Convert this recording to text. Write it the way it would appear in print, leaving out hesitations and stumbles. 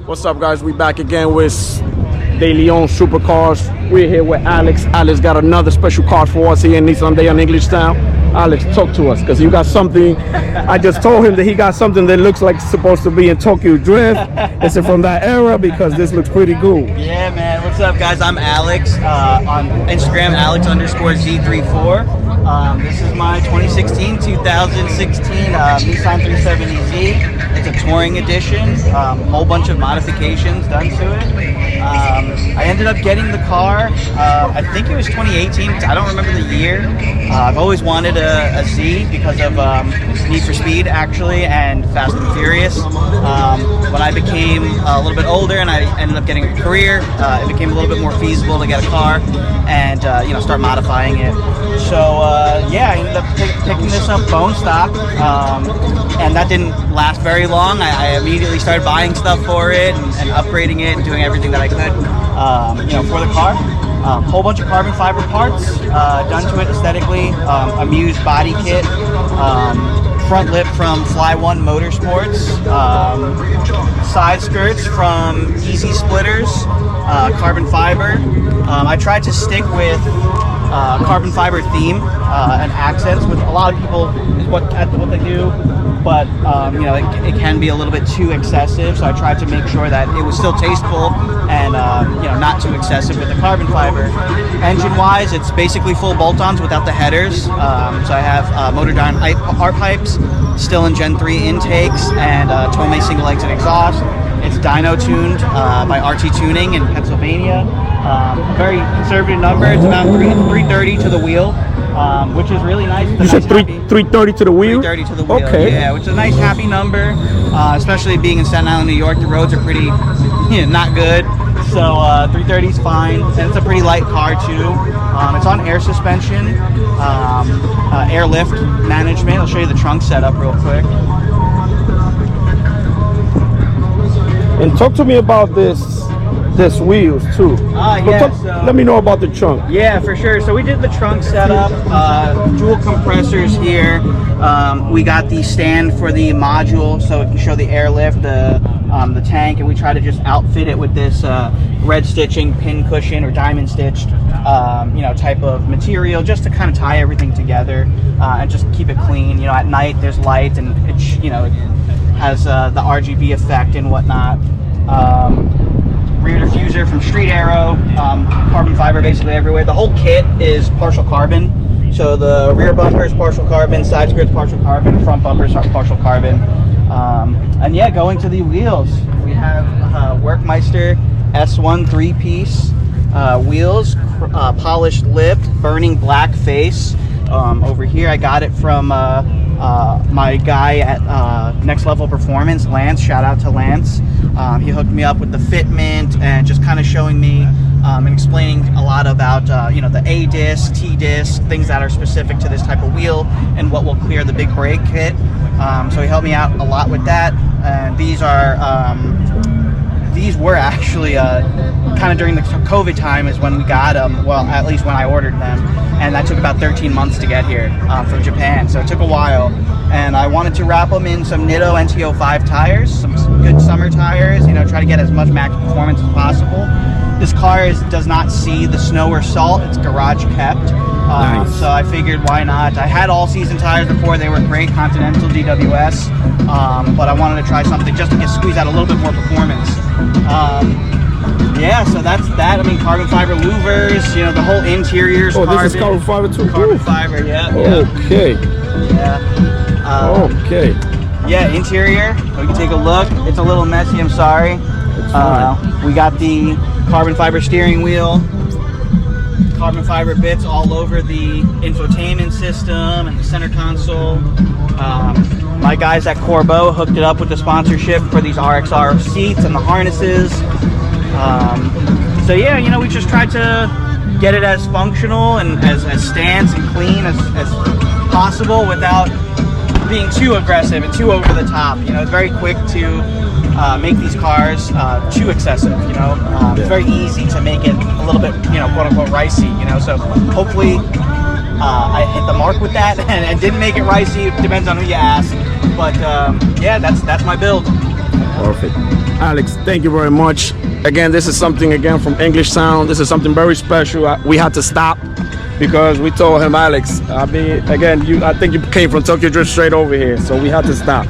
What's up, guys? We back again with De Leon Supercars. We're here with Alex. Alex got another special car for us here in Nissan Day on English Town. Alex, talk to us, because you got something. I just told him that he got something that looks like it's supposed to be in Tokyo Drift. Is it from that era? Because this looks pretty cool. Yeah, man. What's up, guys? I'm Alex. On Instagram, Alex_z34. This is my 2016-2016 Nissan 370Z. It's a touring edition. Whole bunch of modifications done to it. I ended up getting the car. I think it was 2018. I don't remember the year. I've always wanted a Z because of Need for Speed, actually, and Fast and Furious. When I became a little bit older and I ended up getting a career, it became a little bit more feasible to get a car and start modifying it. So yeah, I ended up picking this up bone stock, and that didn't last very long. I immediately started buying stuff for it and upgrading it and doing everything that I could, for the car. Whole bunch of carbon fiber parts done to it aesthetically. A Muse body kit, front lip from Fly One Motorsports, side skirts from Easy Splitters, carbon fiber. I tried to stick with carbon fiber theme and accents, which a lot of people is what they do, but it can be a little bit too excessive, so I tried to make sure that it was still tasteful and not too excessive with the carbon fiber. Engine wise, it's basically full bolt-ons without the headers, so I have motor dyno art pipes, still in Gen 3 intakes, and Tomei single exit exhaust. It's dyno tuned by RT Tuning in Pennsylvania. A very conservative number. It's about 330 to the wheel, which is really nice. You said 330 to the wheel? 330 to the wheel. Okay. Yeah, which is a nice, happy number. Especially being in Staten Island, New York, the roads are pretty, not good. So 330 is fine, and it's a pretty light car too. It's on air suspension, airlift management. I'll show you the trunk setup real quick. And talk to me about this wheels too. Let me know about the trunk. Yeah, for sure. So we did the trunk setup, dual compressors here. We got the stand for the module so it can show the airlift, the tank, and we try to just outfit it with this red stitching pin cushion or diamond stitched type of material, just to kind of tie everything together and just keep it clean. At night there's light and it has the RGB effect and whatnot. Rear diffuser from Street Aero, carbon fiber basically everywhere. The whole kit is partial carbon. So the rear bumper is partial carbon, side skirt's partial carbon, front bumpers are partial carbon. And yeah, going to the wheels, we have Werkmeister S1 3-piece wheels, polished lip, burning black face. Over here I got it from my guy at Next Level Performance, Lance. Shout out to Lance. He hooked me up with the fitment and just kind of showing me and explaining a lot about the A disc, T disc, things that are specific to this type of wheel and what will clear the big brake kit. So he helped me out a lot with that. And these were actually kind of during the COVID time is when we got them. Well, at least when I ordered them, and that took about 13 months to get here from Japan. So it took a while, and I wanted to wrap them in some Nitto NTO5 tires, some good summer tires. Try to get as much max performance as possible. This car does not see the snow or salt. It's garage kept. Nice. So I figured, why not? I had all season tires before. They were great, Continental DWS, but I wanted to try something just to squeeze out a little bit more performance. Yeah, so that's that. I mean, carbon fiber louvers, the whole interior is carbon. This is carbon fiber too? Carbon fiber, yeah. Okay. Yeah. Okay. Yeah, interior, we can take a look. It's a little messy, I'm sorry. We got the carbon fiber steering wheel, carbon fiber bits all over the infotainment system and the center console. My guys at Corbeau hooked it up with the sponsorship for these RXR seats and the harnesses. So yeah, we just tried to get it as functional and as stance and clean as possible without being too aggressive and too over the top. It's very quick to make these cars too excessive. It's very easy to make it a little bit, quote unquote, ricey. So hopefully I hit the mark with that and didn't make it ricey. It depends on who you ask, but yeah, that's my build. Perfect. Alex, thank you very much. Again, this is something again from English Town. This is something very special. We had to stop because we told him, Alex, I mean, again, I think you came from Tokyo Drift straight over here, so we had to stop.